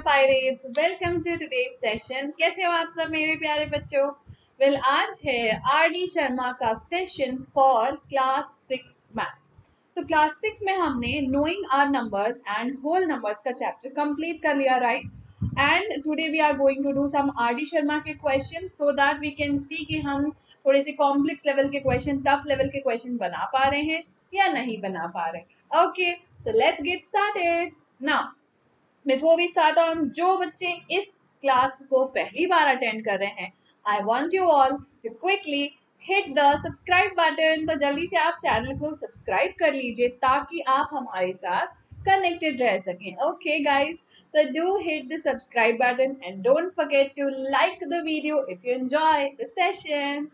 Pirates, welcome to today's session. कैसे हो आप सब मेरे प्यारे बच्चों? आज है आरडी शर्मा का सेशन फॉर क्लास 6 मैथ। तो क्लास 6 में हमने knowing our numbers and whole numbers का चैप्टर कंप्लीट कर लिया, right? And today we are going to do some RD Sharma के question so that we can see कि हम थोड़े से कॉम्प्लेक्स लेवल के क्वेश्चन, टफ लेवल के क्वेश्चन बना पा रहे हैं या नहीं बना पा रहे। Okay, so let's get started now. Before we start on, जो बच्चे इस क्लास को पहली बार अटेंड कर रहे हैं, I want you all to quickly hit the subscribe button. तो जल्दी से आप चैनल को सब्सक्राइब कर लीजिए ताकि आप हमारे साथ कनेक्टेड रह सकें। Okay guys, so do hit the subscribe button and don't forget to like the video if you enjoy the session।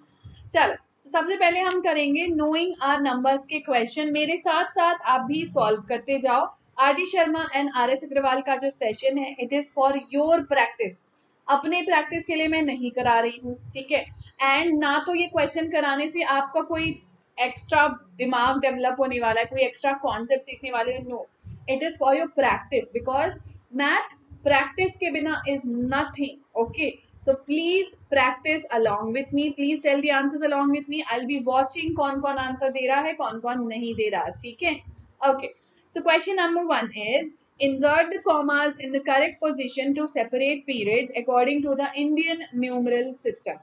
चलो, सबसे पहले हम करेंगे नोइंग आर नंबर्स के क्वेश्चन। मेरे साथ साथ आप भी सॉल्व करते जाओ। RD Sharma and R S Agarwal का जो सेशन है, it is for your practice. अपने प्रैक्टिस के लिए मैं नहीं करा रही हूँ, ठीक है? एंड ना तो ये क्वेश्चन कराने से आपका कोई एक्स्ट्रा दिमाग डेवलप होने वाला है, कोई एक्स्ट्रा कॉन्सेप्ट सीखने वाले हैं। No, it is for your practice, because math practice के बिना is nothing. Okay, so please practice along with me, please tell the answers along with me। I'll be watching कौन कौन आंसर दे रहा है, कौन कौन नहीं दे रहा, ठीक है? Okay, so question number 1 is insert the commas in the correct position to separate periods according to the Indian numeral system।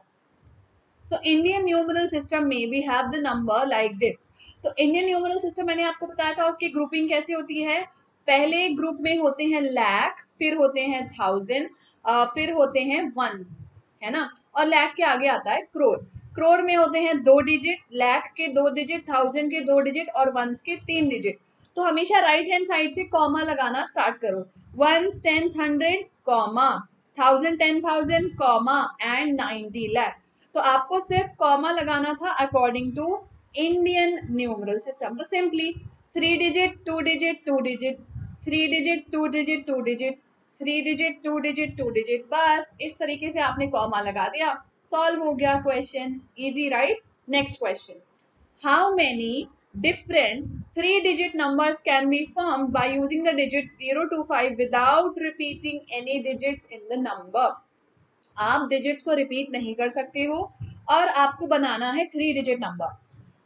So Indian numeral system में we have the number like this। तो Indian numeral system मैंने आपको बताया था, उसकी grouping कैसे होती है। पहले ग्रुप में होते हैं लाख, फिर होते हैं थाउजेंड, फिर होते हैं वंस, है ना? और लाख के आगे आता है करोड़। करोड़ में होते हैं 2 डिजिट्स, लाख के 2 डिजिट, थाउजेंड के 2 डिजिट और वंस के 3 डिजिट। तो हमेशा राइट हैंड साइड से कॉमा लगाना स्टार्ट करो। Ones, tens, 100 comma, thousand, 10,000 comma and 90 lakh. तो आपको सिर्फ कॉमा लगाना था according to Indian numeral system. तो simply 3 digit 2 digit 2 digit, 3 digit 2 digit 2 digit, 3 digit 2 digit 2 digit, बस इस तरीके से आपने कॉमा लगा दिया, सॉल्व हो गया question. Easy, right? Next question, how many different 3-digit numbers can be formed by using the digits 0 to 5 without repeating any digits in the number। आप डिजिट्स को रिपीट नहीं कर सकते हो और आपको बनाना है 3 डिजिट नंबर।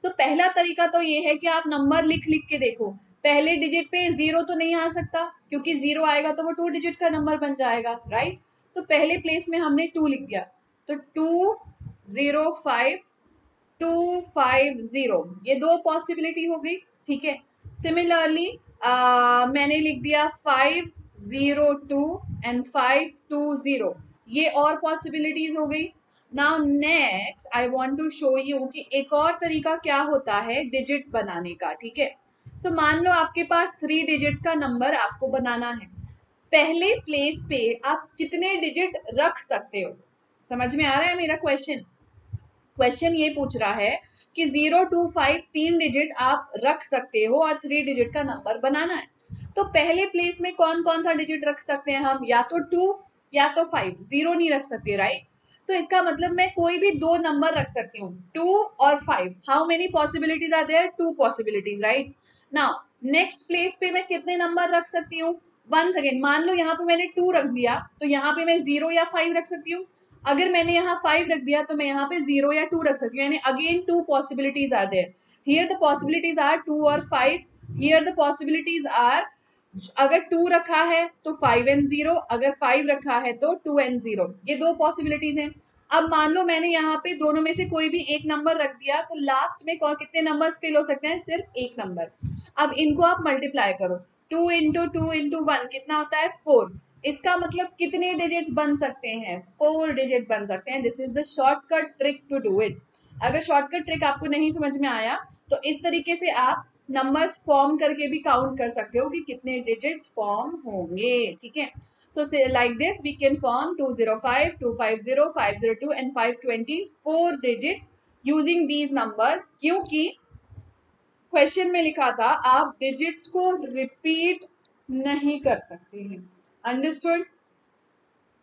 सो पहला तरीका तो ये है कि आप नंबर लिख लिख के देखो। पहले डिजिट पे 0 तो नहीं आ सकता, क्योंकि 0 आएगा तो वो 2 डिजिट का नंबर बन जाएगा, राइट? तो पहले प्लेस में हमने 2 लिख दिया, तो 2 0 5 2 5 0, ये 2 पॉसिबिलिटी हो गई, ठीक है? सिमिलरली मैंने लिख दिया 5 0 2 एंड 5 2 0, ये और पॉसिबिलिटीज हो गई। Now next I want to show you कि एक और तरीका क्या होता है डिजिट्स बनाने का, ठीक है? सो मान लो आपके पास 3 डिजिट्स का नंबर आपको बनाना है। पहले प्लेस पे आप कितने डिजिट रख सकते हो? समझ में आ रहा है मेरा क्वेश्चन? क्वेश्चन ये पूछ रहा है कि 0 2 5 3 डिजिट आप रख सकते हो और 3 डिजिट का नंबर बनाना है। तो पहले प्लेस में कौन कौन सा डिजिट रख सकते हैं हम? या तो 2 या तो 5, 0 नहीं रख सकते, राइट? तो इसका मतलब मैं कोई भी 2 नंबर रख सकती हूँ, 2 और 5। How many possibilities are there? 2 possibilities, right? Now next place पे मैं कितने नंबर रख सकती हूँ? वंस अगेन मान लो यहाँ पे मैंने 2 रख दिया, तो यहाँ पे मैं 0 या 5 रख सकती हूँ। अगर मैंने यहाँ 5 रख दिया तो मैं यहाँ पे 0 या 2 रख सकती हूँ, यानी again 2 possibilities are there. Here the possibilities are 2 और 5। हियर द पॉसिबिलिटीज आर, अगर 2 रखा है तो 5 and 0, अगर 5 रखा है तो 2 and 0, ये 2 पॉसिबिलिटीज हैं। अब मान लो मैंने यहाँ पे दोनों में से कोई भी एक नंबर रख दिया, तो लास्ट में कौन कितने नंबर्स फिल हो सकते हैं? सिर्फ एक नंबर। अब इनको आप मल्टीप्लाई करो, 2 into 2 into 1 कितना होता है? 4। इसका मतलब कितने डिजिट्स बन सकते हैं? 4 डिजिट बन सकते हैं। This is the shortcut trick to do it. अगर शॉर्टकट ट्रिक आपको नहीं समझ में आया तो इस तरीके से आप नंबर्स फॉर्म करके भी काउंट कर सकते हो कि कितने डिजिट्स फॉर्म होंगे, ठीक है? So like this we can form 205 250 502 and 524 digits using these numbers, क्योंकि क्वेश्चन में लिखा था आप डिजिट्स को रिपीट नहीं कर सकते हैं। Understood?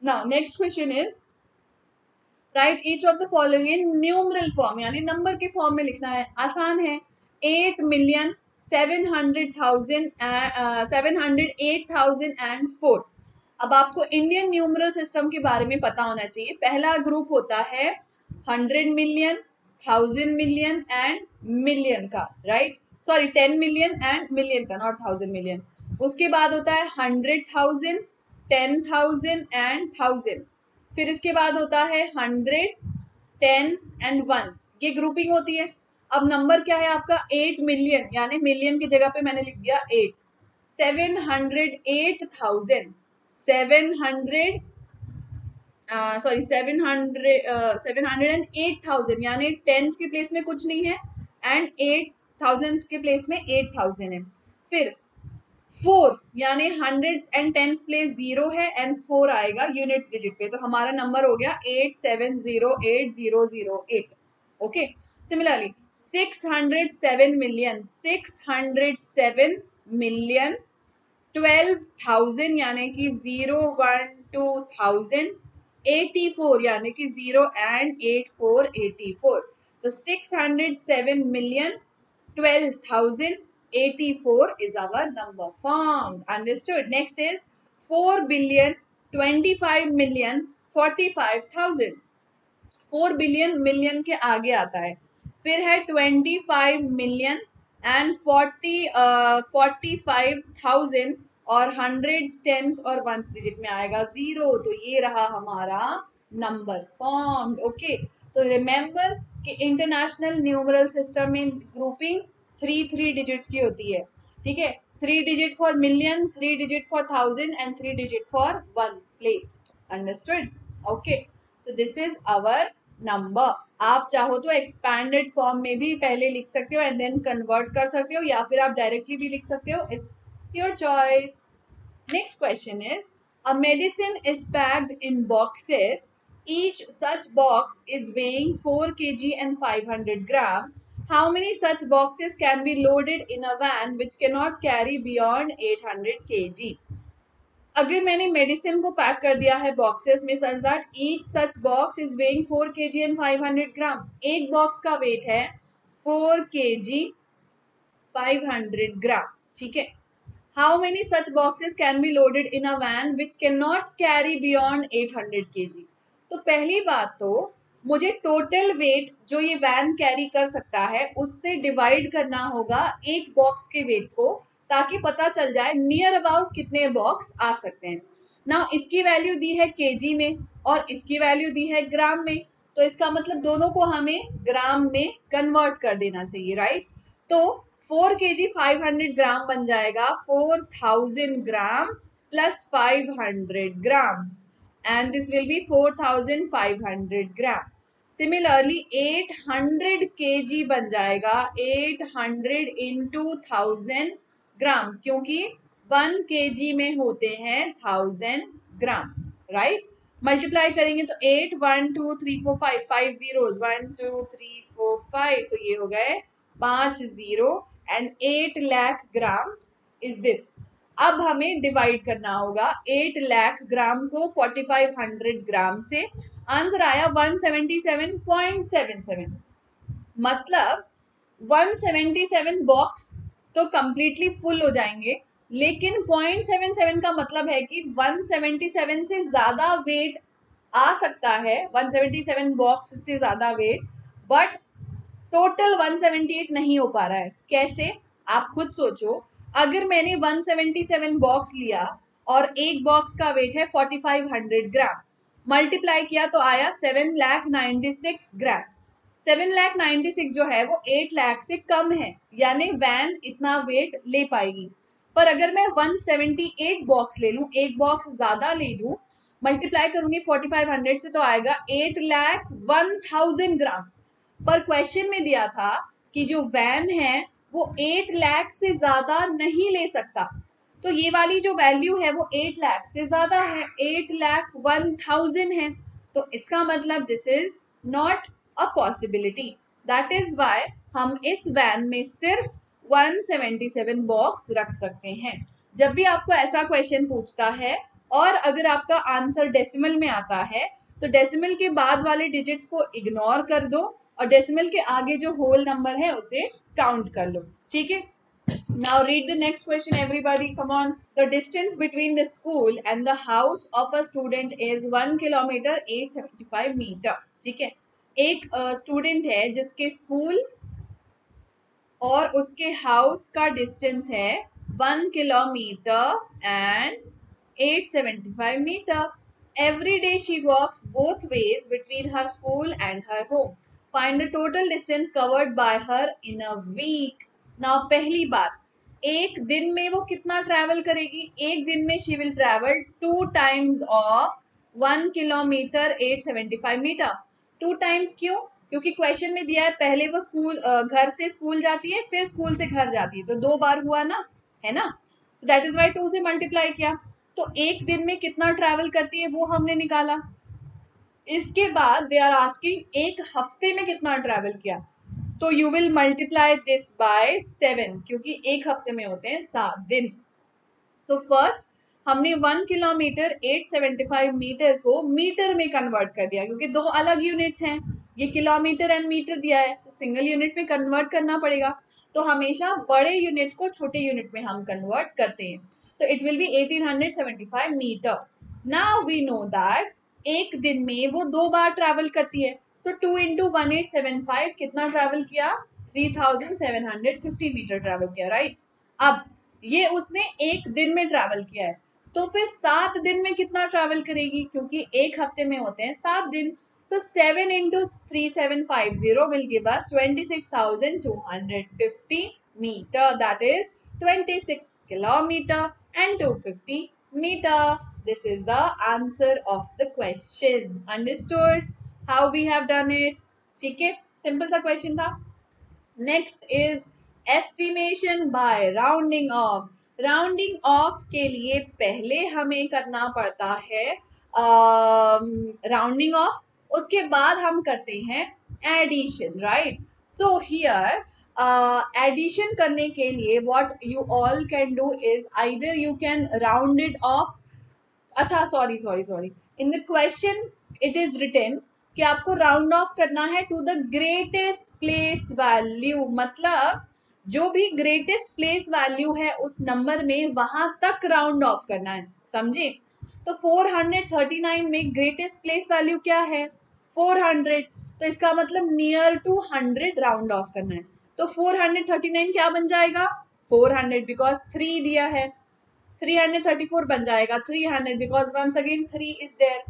Now next question is write each of the following in numeral form, यानी नंबर के फॉर्म में लिखना है। आसान है, 8,708,004। अब आपको इंडियन न्यूमरल सिस्टम के बारे में पता होना चाहिए। पहला ग्रुप होता है 100 मिलियन, 1000 मिलियन एंड मिलियन का, right, sorry 10 million and million का, नॉट 1000 मिलियन। उसके बाद होता है 100,000, 10,000 एंड 1000। फिर इसके बाद होता है 100, टेंस एंड वंस, ये ग्रुपिंग होती है। अब नंबर क्या है आपका 8 मिलियन, यानी मिलियन की जगह पे मैंने लिख दिया 8। 708,000, 700 सॉरी 708,000, यानी टेंस के प्लेस में कुछ नहीं है एंड 8,000 के प्लेस में 8,000 है। फिर 4, यानी हंड्रेड एंड टेंस प्लेस 0 है एंड 4 आएगा यूनिट्स डिजिट पे, तो हमारा नंबर हो गया 8708008। ओके, सिमिलरली 607 मिलियन, 607 मिलियन, 12,000 यानी कि 012,000, 84 यानी कि 0 एंड 84, 84। तो 607 million, 12,000, 84 is our number formed. Understood? Next is 4 billion, 25 million, 45,000. 4 billion million के आगे आता है। फिर है 25 मिलियन एंड 45,000 और हंड्रेड्स, टेंस और वंस डिजिट में आएगा 0। तो ये रहा हमारा नंबर फॉर्म्ड। ओके, तो रिमेंबर कि इंटरनेशनल न्यूमरल सिस्टम में ग्रुपिंग 3 डिजिट्स की होती है। ठीक है, 3 digit for million, 3 digit for 1000 and 3 digit for ones place. Understood? Okay, so this is our number. आप चाहो तो एक्सपैंडेड फॉर्म में भी पहले लिख सकते हो एंड देन कन्वर्ट कर सकते हो, या फिर आप डायरेक्टली भी लिख सकते हो, it's your choice. Next question is a medicine is packed in boxes, each such box is weighing 4 kg and 500 gram. How many such boxes can be loaded in a van which cannot carry beyond 800 kg? अगर मैंने medicine को pack कर दिया है boxes में, such that each such box is weighing 4 kg and 500 ग्राम। एक box का wait है 4 kg 500 ग्राम। ठीक है, how many such boxes can be loaded in a van which can not carry beyond 800 kg? तो पहली बात तो मुझे टोटल वेट जो ये वैन कैरी कर सकता है उससे डिवाइड करना होगा एक बॉक्स के वेट को, ताकि पता चल जाए नियर अबाउट कितने बॉक्स आ सकते हैं ना। इसकी वैल्यू दी है केजी में और इसकी वैल्यू दी है ग्राम में, तो इसका मतलब दोनों को हमें ग्राम में कन्वर्ट कर देना चाहिए, राइट। तो 4 kg 500 ग्राम बन जाएगा 4000 gram plus 500 gram and this will be 4500 gram. Similarly 800 kg बन जाएगा 800 into 1000 ग्राम, क्योंकि 1 kg में होते हैं 1000 ग्राम, राइट। मल्टीप्लाई करेंगे तो 8 1 2 3 4 5 5 zeros 1 2 3 4 5, तो ये हो गए 5 0 and 8 lakh gram is this. अब हमें डिवाइड करना होगा 8 लाख ग्राम को 4500 ग्राम से। आंसर आया 177.77। मतलब 177 बॉक्स तो कंप्लीटली फुल हो जाएंगे, लेकिन 0.77 का मतलब है कि 177 से ज्यादा वेट आ सकता है, 177 बॉक्स से ज्यादा वेट, बट टोटल 178 नहीं हो पा रहा है। कैसे, आप खुद सोचो। अगर मैंने 177 बॉक्स लिया और एक बॉक्स का वेट है 4500 ग्राम, मल्टीप्लाई किया तो आया 7,96,000 ग्राम। 7,96,000 जो है वो 8 लाख से कम है, यानी वैन इतना वेट ले पाएगी। पर अगर मैं 178 बॉक्स ले लूं, एक बॉक्स ज्यादा ले लूं, मल्टीप्लाई करूंगी 4500 से तो आएगा 8,01,000 ग्राम। पर क्वेश्चन में दिया था कि जो वैन है वो 8 लाख से ज्यादा नहीं ले सकता, तो ये वाली जो वैल्यू है वो 8 लाख से ज्यादा है, 8,01,000 है। तो इसका मतलब this is not a possibility. That is why हम इस वैन में सिर्फ 177 बॉक्स रख सकते हैं। जब भी आपको ऐसा क्वेश्चन पूछता है और अगर आपका आंसर डेसिमल में आता है, तो डेसिमल के बाद वाले डिजिट्स को इग्नोर कर दो और डेसिमल के आगे जो होल नंबर है उसे काउंट कर लो। ठीक है, Now read the next question, everybody. Come on. The distance between the school and the house of a student is 1 kilometre 875 metre. ठीक है, एक स्टूडेंट है जिसके स्कूल और उसके हाउस का डिस्टेंस है 1 kilometre and 875 metre. Every day she walks both ways between her school and her home. Find the total distance covered by her in a week. Now पहली बात, एक दिन में वो कितना ट्रैवल करेगी? एक दिन में she will travel 2 times of 1 kilometre 875 metre. 2 times क्यों? क्योंकि क्वेश्चन में दिया है पहले वो स्कूल घर से स्कूल जाती है, फिर स्कूल से घर जाती है, तो 2 बार हुआ ना, है ना. सो दैट इज वाई 2 से मल्टीप्लाई किया. तो एक दिन में कितना ट्रैवल करती है वो हमने निकाला. इसके बाद दे आर आस्किंग एक हफ्ते में कितना ट्रैवल किया. तो you will multiply this by 7, क्योंकि एक हफ्ते में होते हैं 7 दिन. सो फर्स्ट हमने 1 किलोमीटर 875 मीटर को मीटर में कन्वर्ट कर दिया, क्योंकि 2 अलग यूनिट्स हैं. ये किलोमीटर एंड मीटर दिया है, तो सिंगल यूनिट में कन्वर्ट करना पड़ेगा. तो हमेशा बड़े यूनिट को छोटे यूनिट में हम कन्वर्ट करते हैं. तो it will be 1875 metre. Now we know that एक दिन में वो 2 बार ट्रैवल करती है. सो 2 इंटू 1875 कितना ट्रैवल किया? 3750 मीटर ट्रैवल किया, राइट. अब ये उसने एक दिन में ट्रैवल किया है, तो फिर 7 दिन में कितना ट्रैवल करेगी? क्योंकि एक हफ्ते में होते हैं 7 दिन. So 7 into 3750 will give us 26,250 metre. That is 26 kilometre and 250 metre. This is the answer of the question. Understood how we have done it? ठीक है, सिंपल सा क्वेश्चन था. Next is estimation by rounding off. Rounding off के लिए पहले हमें करना पड़ता है राउंडिंग ऑफ, उसके बाद हम करते हैं addition, right. So here addition करने के लिए what you all can do is either you can round it off. अच्छा, sorry, in the question it is written कि आपको राउंड ऑफ करना है to the greatest place value. मतलब जो भी ग्रेटेस्ट प्लेस वैल्यू है उस नंबर में वहां तक राउंड ऑफ करना है, समझे. तो 439 में ग्रेटेस्ट प्लेस वैल्यू क्या है? 400. तो इसका मतलब नियर टू 100 राउंड ऑफ करना है. तो 439 क्या बन जाएगा? 400, बिकॉज 3 दिया है. 334 बन जाएगा 300, because once again 3 is there.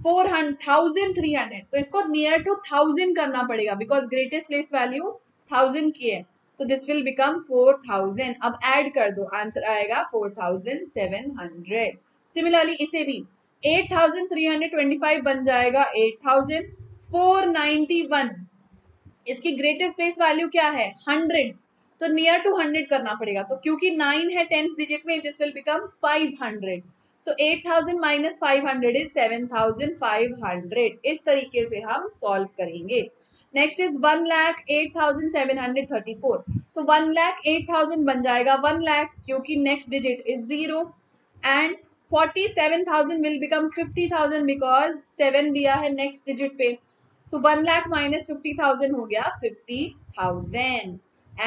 400,300, तो इसको नियर टू 1000 करना पड़ेगा, बिकॉज ग्रेटेस्ट प्लेस वैल्यू 1000 की है. तो दिस विल बिकम 4000. अब ऐड कर दो, आंसर आएगा 4700. सिमिलरली इसे भी 8325 बन जाएगा 8491. इसकी ग्रेटेस्ट प्लेस वैल्यू क्या है? हंड्रेड्स. तो नियर टू 100 करना पड़ेगा. तो क्योंकि 9 है 10th डिजिट में, this will become 500. So 8000 minus 500 is 7500. इस तरीके से हम सॉल्व करेंगे. Next is 1,08,734. सो 1,08,000 बन जाएगा 1 लाख, क्योंकि next digit is 0. And 47,000 will become 50,000, because 7 दिया है नेक्स्ट डिजिट पे. So 1 lakh minus 50,000 हो गया 50,000.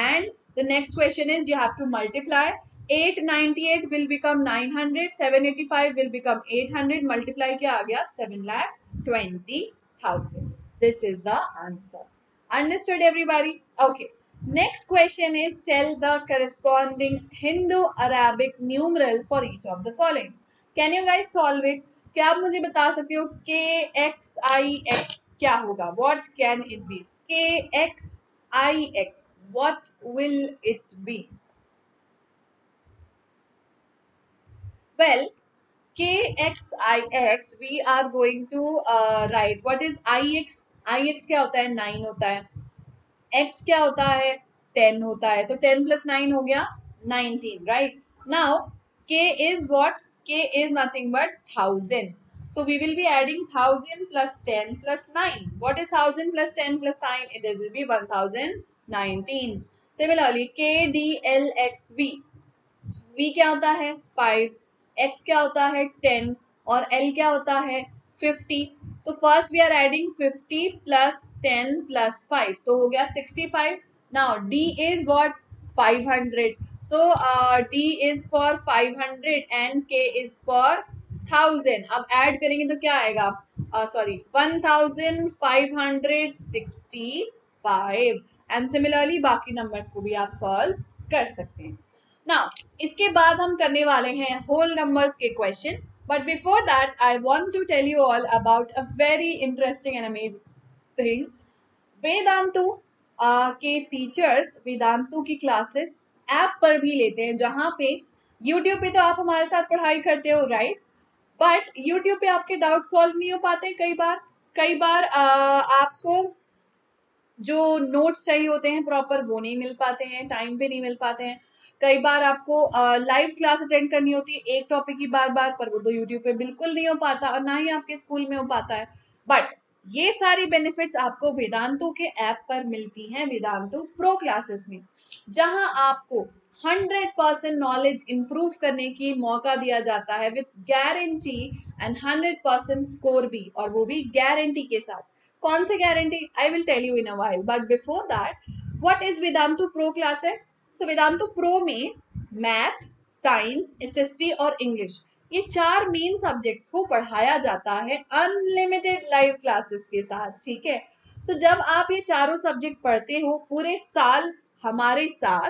And the next question is you have to multiply. 898 will become 900. 785 will become 800. Multiply क्या आ गया? 7,20,000. This is the answer. Understood everybody? Okay. Next question is tell the corresponding Hindu-Arabic numeral for each of the following. Can you guys solve it? क्या आप मुझे बता सकते हो KXIX क्या होगा? What can it be? KXIX, what will it be? Well, KXIX we are going to write. What is IX? IX क्या होता है? 9 होता है. X क्या होता है? 10 होता है. तो 10 plus 9 हो गया 19, right? Now K is what? K is nothing but 1000. So we will be adding 1000 plus 10 plus 9. What is 1000 plus 10 plus 9? It will be 1019. Similarly, KDLXV. V क्या होता है? 5. X क्या होता है? 10. और L क्या होता है? 50. तो first we are adding 50 plus 10 plus 5, तो हो गया 65. Now D is what? 500. So D is for 500 and K is for 1000. अब ऐड करेंगे तो क्या आएगा, सॉरी 1565 एंड सिमिलरली बाकी नंबर्स को भी आप सॉल्व कर सकते हैं. नाउ इसके बाद हम करने वाले हैं होल नंबर्स के question. But before that I want to tell you all about a very interesting and amazing thing. Vedantu के टीचर्स वेदांतु की क्लासेस ऐप पर भी लेते हैं, जहाँ पे यूट्यूब पे तो आप हमारे साथ पढ़ाई करते हो, राइट, बट यूट्यूब पे आपके डाउट सॉल्व नहीं हो पाते. कई बार आपको जो नोट्स चाहिए होते हैं प्रॉपर वो नहीं मिल पाते हैं, टाइम पे नहीं मिल पाते हैं. कई बार आपको लाइव क्लास अटेंड करनी होती है एक टॉपिक की बार बार, पर वो तो यूट्यूब पे बिल्कुल नहीं हो पाता और ना ही आपके स्कूल में हो पाता है. बट ये सारी बेनिफिट्स आपको वेदांतु के ऐप पर मिलती हैं, वेदांतु प्रो क्लासेस में, जहां आपको 100% नॉलेज इंप्रूव करने की मौका दिया जाता है विद गारंटी एंड 100% स्कोर भी, और वो भी गारंटी के साथ. कौन से guarantee, I will tell you in a while, but before that what is Vedantu pro classes. So Vedantu pro में मैथ, साइंस, एसएसटी और इंग्लिश, ये 4 मेन सब्जेक्ट्स को पढ़ाया जाता है अनलिमिटेड लाइव क्लासेस के साथ. ठीक है, सो जब आप ये चारों सब्जेक्ट पढ़ते हो पूरे साल हमारे साथ,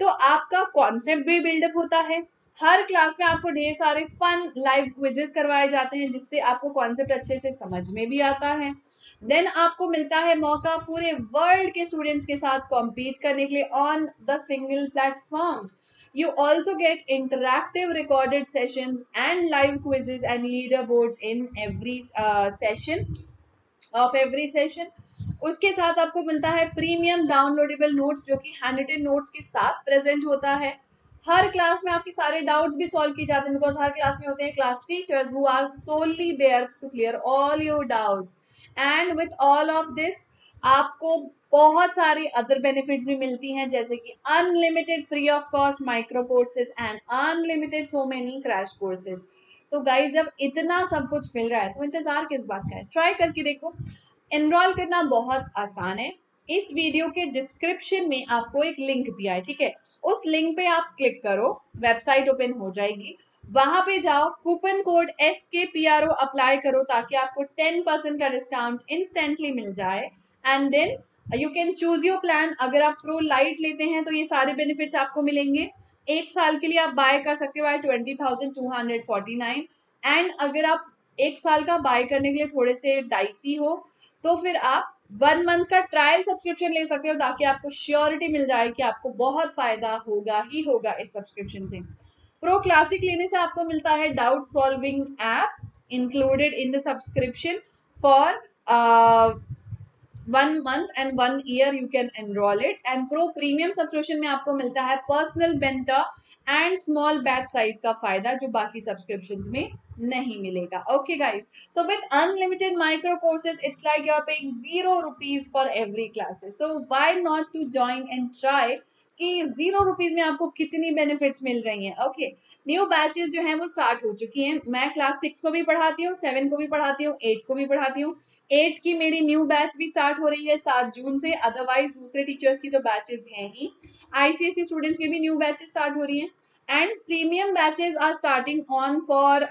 तो आपका कॉन्सेप्ट भी बिल्डअप होता है. हर क्लास में आपको ढेर सारे फन लाइव क्विजेस करवाए जाते हैं, जिससे आपको कॉन्सेप्ट अच्छे से समझ में भी आता है. देन आपको मिलता है मौका पूरे वर्ल्ड के स्टूडेंट्स के साथ कॉम्पीट करने के लिए on the single platform. You also get interactive recorded sessions and live quizzes and leaderboards in every session. उसके साथ आपको मिलता है प्रीमियम डाउनलोडेबल नोट्स, जो कि हैंड रिटन नोट्स के साथ प्रेजेंट होता है. हर क्लास में आपके सारे डाउट्स भी सॉल्व किए जाते हैं, बिकॉज हर क्लास में होते हैं class teachers who are solely there to clear all your doubts. And with all of this आपको बहुत सारी अदर बेनिफिट्स भी मिलती हैं, जैसे कि unlimited free of cost micro courses and unlimited so many crash courses. So guys, जब इतना सब कुछ मिल रहा है तो इंतजार किस बात का है, ट्राई करके देखो. एनरोल करना बहुत आसान है. इस वीडियो के डिस्क्रिप्शन में आपको एक लिंक दिया है, ठीक है, उस लिंक पे आप क्लिक करो, वेबसाइट ओपन हो जाएगी, वहां पे जाओ, कूपन कोड SKPRO अप्लाई करो ताकि आपको 10% का डिस्काउंट इंस्टेंटली मिल जाए. And then you can choose your plan. अगर आप प्रो लाइट लेते हैं तो ये सारे बेनिफिट्स आपको मिलेंगे. एक साल के लिए आप बाय कर सकते हो 20,249. एंड अगर आप एक साल का बाय करने के लिए थोड़े से डाइसी हो तो फिर आप 1 मंथ का ट्रायल सब्सक्रिप्शन ले सकते हो, ताकि आपको श्योरिटी मिल जाए कि आपको बहुत फायदा होगा ही होगा इस सब्सक्रिप्शन से. प्रो क्लासिक लेने से आपको मिलता है doubt solving app included in the subscription for 1 month and 1 year you can enroll it. And pro premium subscription में आपको मिलता है personal mentor and small batch size का फायदा, जो बाकी सब्सक्रिप्शंस में नहीं मिलेगा. Okay guys, so with unlimited micro courses it's like you are paying 0 rupees for every classes. So why not to join and try कि 0 rupees में आपको कितनी बेनिफिट्स मिल रही हैं. ओके, न्यू बैचेस जो हैं वो स्टार्ट हो चुकी हैं. मैं क्लास 6 को भी पढ़ाती हूँ, 7 को भी पढ़ाती हूँ, 8 को भी पढ़ाती हूँ. 8 की मेरी न्यू बैच भी स्टार्ट हो रही है 7 जून से. अदरवाइज दूसरे टीचर्स की तो बैचेस हैं ही. ICSE स्टूडेंट्स की भी न्यू बैचेस स्टार्ट हो रही हैं. And premium batches are starting on for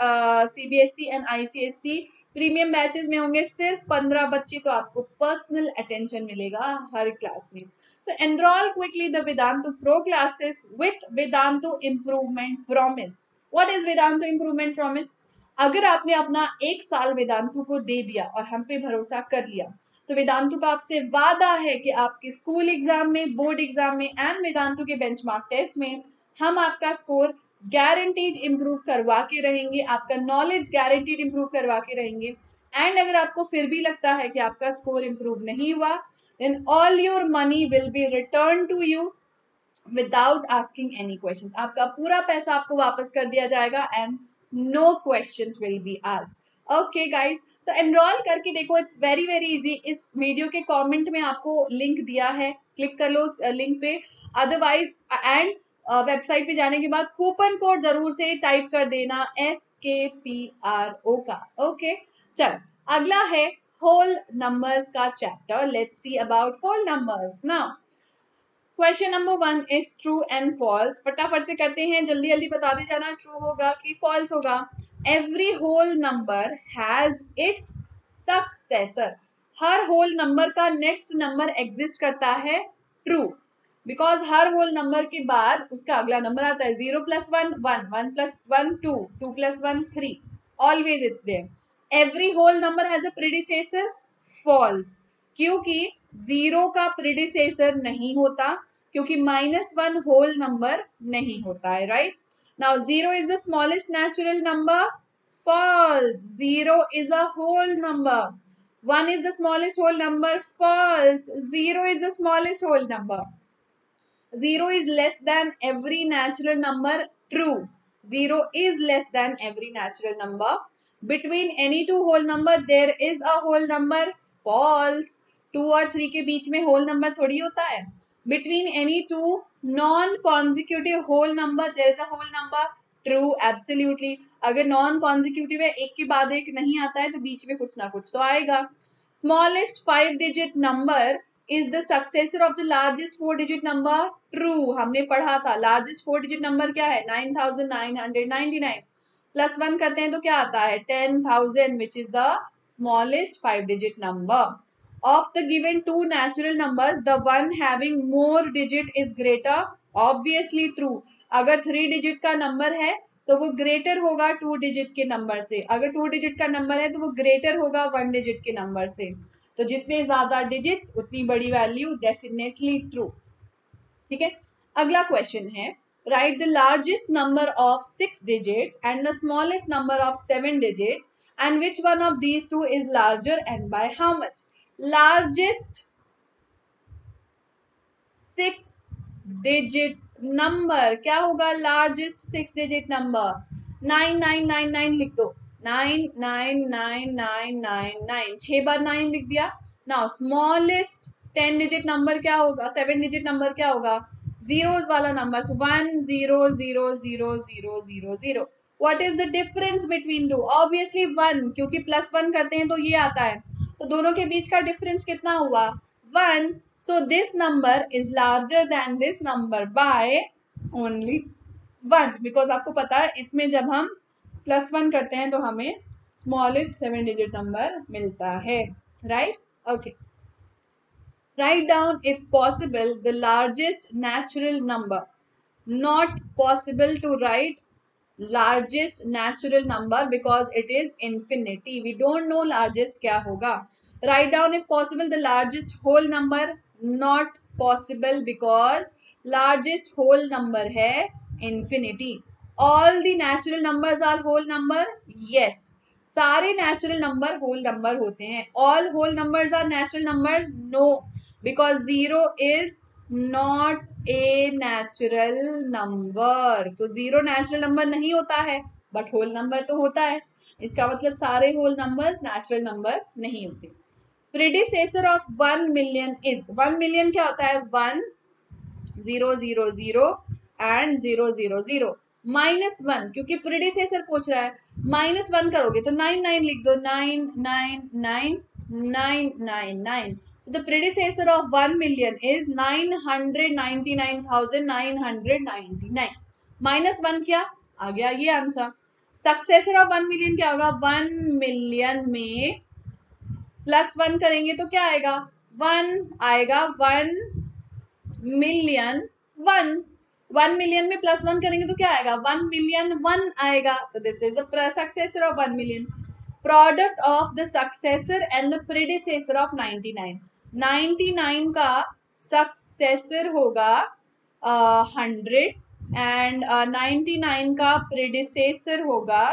CBSE and ICSE. Premium batches में होंगे सिर्फ 15 बच्चे, तो आपको पर्सनल अटेंशन मिलेगा हर क्लास में. So enroll quickly the Vedantu Pro classes with Vedantu Improvement Promise. What is Vedantu Improvement Promise? अगर आपने अपना 1 साल वेदांतु को दे दिया और हम पे भरोसा कर लिया, तो वेदांतु का आपसे वादा है कि आपके स्कूल एग्जाम में, बोर्ड एग्जाम में एंड वेदांतु के बेंचमार्क टेस्ट में हम आपका स्कोर गारंटीड इम्प्रूव करवा के रहेंगे, आपका नॉलेज गारंटीड इम्प्रूव करवा के रहेंगे. एंड अगर आपको फिर भी लगता है कि आपका स्कोर इम्प्रूव नहीं हुआ, then all your money will be returned to you without asking any questions. आपका पूरा पैसा आपको वापस कर दिया जाएगा and no questions will be asked. Okay guys, so enroll करके देखो, it's very very easy. इस वीडियो के कमेंट में आपको लिंक दिया है, क्लिक कर लो लिंक पे. अदरवाइज एंड वेबसाइट पे जाने के बाद कूपन कोड जरूर से टाइप कर देना SKPRO का. ओके, चल अगला है whole numbers का चैप्टर. Let's see about whole numbers. Now question number 1 is true and false. फटाफट से करते हैं, जल्दी जल्दी बताते जाना. ट्रू होगा कि फॉल्स होगा. Every whole number has its successor. हर होल नंबर का नेक्स्ट नंबर एग्जिस्ट करता है. ट्रू, बिकॉज हर होल नंबर के बाद उसका अगला नंबर आता है. 0 + 1 1, 1 + 1 2, 2 + 1 3. Always it's there. Every whole number has a predecessor. False, क्योंकि 0 का प्रीडिसेसर नहीं होता, क्योंकि -1 होल नंबर नहीं होता है. Right now 0 is the smallest natural number. False. 0 is a whole number. 1 is the smallest whole number. False. 0 is the smallest whole number. 0 is less than every natural number. True. 0 is less than every natural number. Between any two whole number there is a whole number. False. 2 और 3 के बीच में whole number थोड़ी होता है. Between any two non-consecutive whole number there is a whole number. True. Absolutely. अगर non consecutive है, एक के बाद एक नहीं आता है, तो बीच में कुछ ना कुछ तो आएगा. Smallest 5 digit number is the successor of the largest 4 digit number. True. हमने पढ़ा था लार्जेस्ट 4 डिजिट नंबर क्या है, 9999. +1 करते हैं तो क्या आता है, 10,000, which is the smallest 5 digit number. Of the given 2 natural numbers the one having more digit is greater. Obviously true. अगर 3 डिजिट का नंबर है तो वो ग्रेटर होगा 2 डिजिट के नंबर से. अगर 2 डिजिट का नंबर है तो वो ग्रेटर होगा 1 डिजिट के नंबर से. तो जितने ज्यादा डिजिट्स उतनी बड़ी वैल्यू. Definitely true. ठीक है. अगला क्वेश्चन है, right the largest number of 6 digits and the smallest number of 7 digits and which one of these two is larger and by how much. Largest 6 digit number क्या होगा, largest 6 digit number 9999 लिख दो. 999999, 6 बार 9 लिख दिया. Now smallest 10 digit number क्या होगा, 7 digit number क्या होगा, जीरोस वाला number. 1 0 0 0 0 0 0. What is the difference between two. Obviously 1, क्योंकि +1 करते हैं तो ये आता है, तो दोनों के बीच का डिफरेंस कितना हुआ, 1. So this number is larger than this number by only 1, because आपको पता है इसमें जब हम +1 करते हैं तो हमें स्मॉलेस्ट 7 डिजिट नंबर मिलता है. Right. Okay. Write down if possible the largest natural number. Not possible to write largest natural number because it is infinity. We don't know largest क्या होगा. Write down if possible the largest whole number. Not possible because largest whole number है infinity. All the natural numbers are whole number. Yes. सारे natural number whole number होते हैं. All whole numbers are natural numbers. No, because 0 is not a natural number. तो 0 natural number नहीं होता है, but whole number तो होता है. इसका मतलब सारे whole numbers natural number नहीं होते. Predecessor of 1 million is. 1 million क्या होता है, 1 0 0 0 and 0 0 0. -1, क्योंकि predecessor पूछ रहा है, -1 करोगे तो 99 लिख दो. 9999999. So the predecessor of 1 million is 999,999. -1 क्या आ गया, ये आंसर. सक्सेसर ऑफ 1 million क्या होगा, 1 million में +1 करेंगे तो क्या आएगा, 1 आएगा. 1 million 1. 1 million में +1 करेंगे तो क्या आएगा, 1 million 1 आएगा. तो this is the successor of 1 million. Product of the successor and the predecessor of 99. 99 का सक्सेसर होगा 100 एंड 99 का प्रेडिसेसर होगा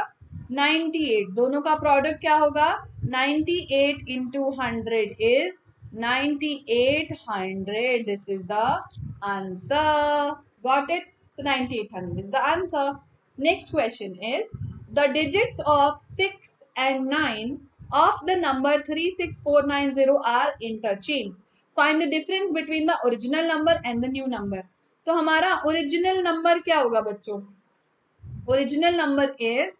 98. दोनों का प्रोडक्ट क्या होगा, 98 into 100 is 9800. This is the answer. Got it? So 9800 is the answer. Next question is the digits of 6 and 9 of the number 36490 are interchanged. Find the difference between the original number and the new number. तो हमारा original number क्या होगा बच्चों, original number is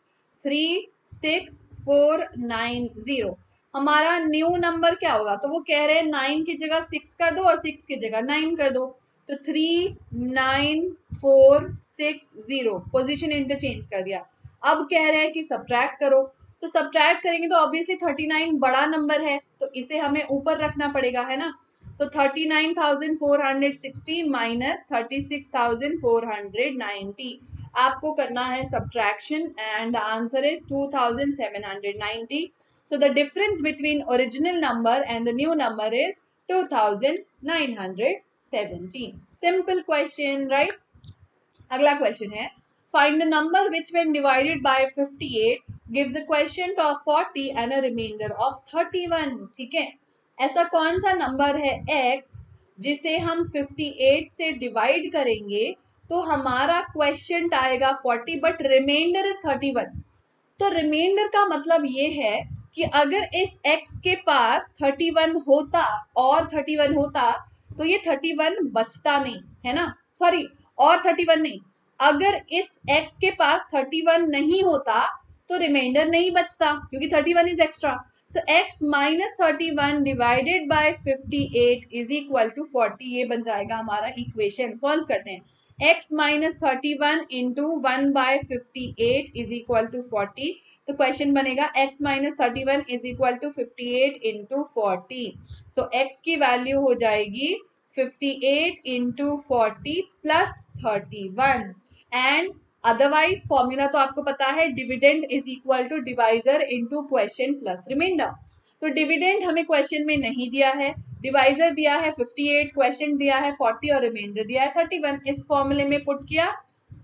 36490. हमारा new number क्या होगा, तो वो कह रहे हैं 9 की जगह 6 कर दो और 6 की जगह 9 कर दो. तो 39460 पोजीशन इंटरचेंज कर दिया। अब कह रहे हैं कि सब्ट्रैक्ट करो। सो सब्ट्रैक्ट करेंगे तो ऑब्वियसली 39 बड़ा नंबर है, तो इसे हमें ऊपर रखना पड़ेगा, है ना। सो 39,460 माइनस 36,490 आपको करना है subtraction and the answer is 2,790। So the difference between original number and the new number is 2,917। Simple question, right. अगला क्वेश्चन है, find the number which when divided by 58 gives a quotient of 40 and a remainder of 31। ठीक है, ऐसा कौन सा number है x जिसे हम 58 से डिवाइड करेंगे तो हमारा क्वेश्चन आएगा 40 बट रिमाइंडर इज 31। तो रिमाइंडर का मतलब ये है कि अगर इस x के पास 31 होता और 31 होता तो ये 31 बचता नहीं, है ना। सॉरी, और 31 नहीं, अगर इस x के पास 31 नहीं होता तो रिमाइंडर नहीं बचता क्योंकि 31 is extra. So x minus 31 divided by 58 is equal to 40। ये बन जाएगा हमारा इक्वेशन। सॉल्व करते हैं। x minus 31 into 1 by 58 is equal to 40। तो क्वेश्चन बनेगा x minus 31 is equal to 58 into 40। So x की वैल्यू हो जाएगी 58 into 40 plus 31। And otherwise formula तो आपको पता है, dividend is equal to divisor into question plus remainder. तो डिविडेंड हमें क्वेश्चन में नहीं दिया है, डिवाइजर दिया है 58, क्वेश्चन दिया है 40 और रिमाइंडर दिया है 31। इस फॉर्मूले में पुट किया,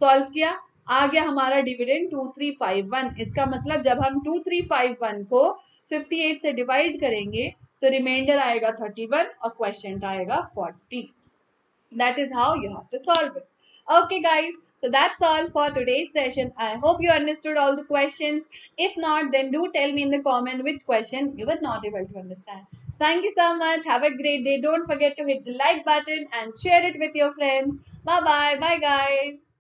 सॉल्व किया, आ गया हमारा डिविडेंड 2351। इसका मतलब जब हम 2351 को 58 से डिवाइड करेंगे तो रिमाइंडर आएगा 31 और क्वेश्चन आएगा 40। That is how you have to solve it. Okay, guys. So that's all for today's session. I hope you understood all the questions. If not, then do tell me in the comment which question you were not able to understand. Thank you so much. Have a great day. Don't forget to hit the like button and share it with your friends. Bye bye. Bye, guys.